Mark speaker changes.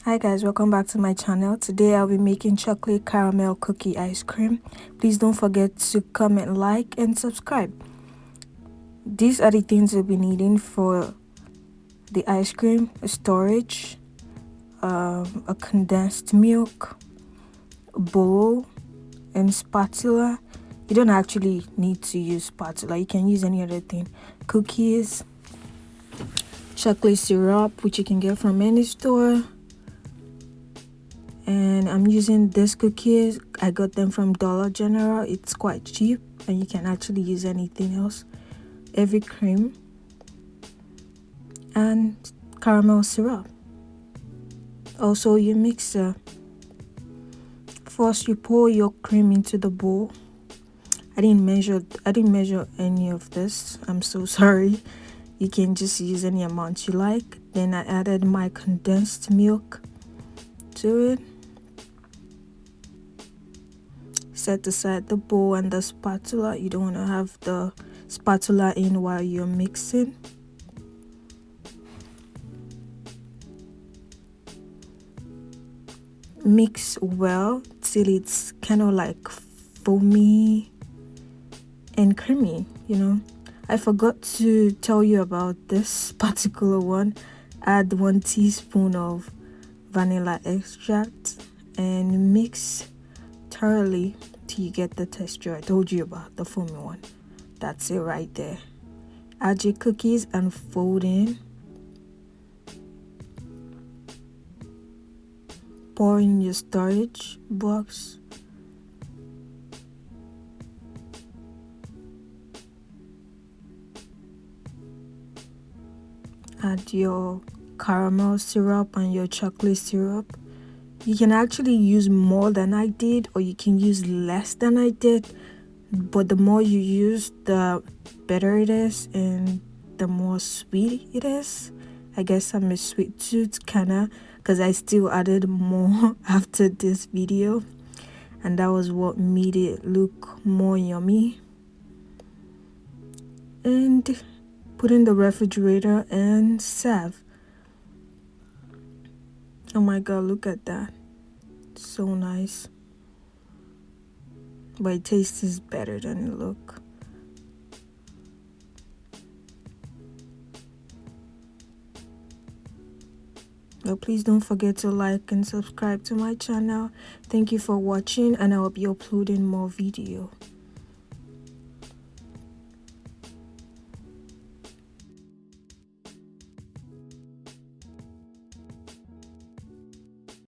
Speaker 1: Hi guys, welcome back to my channel. Today I'll be making chocolate caramel cookie ice cream. Please don't forget to comment, like and subscribe. These are the things you'll be needing for the ice cream: storage, a condensed milk, a bowl, and spatula. You don't actually need to use spatula, you can use any other thing. Cookies, chocolate syrup, which you can get from any store. And I'm using these cookies. I got them from Dollar General. It's quite cheap and you can actually use anything else. Heavy cream and caramel syrup. Also your mixer. First you pour your cream into the bowl. I didn't measure any of this. I'm so sorry. You can just use any amount you like. Then I added my condensed milk to it. Set aside the bowl and the spatula. You don't want to have the spatula in while you're mixing. Mix well till it's kind of like foamy and creamy, I forgot to tell you about this particular one. Add 1 teaspoon of vanilla extract and mix thoroughly till you get the texture I told you about, the foamy one. That's it right there. Add your cookies and fold in. Pour in your storage box. Add your caramel syrup and your chocolate syrup. You can actually use more than I did, or you can use less than I did, but the more you use, the better it is and the more sweet it is. I guess I'm a sweet tooth kinda, because I still added more after this video, and that was what made it look more yummy. And put in the refrigerator and serve. Oh my god, look at that. So nice. But it tastes better than it look. But please don't forget to like and subscribe to my channel. Thank you for watching, and I will be uploading more video.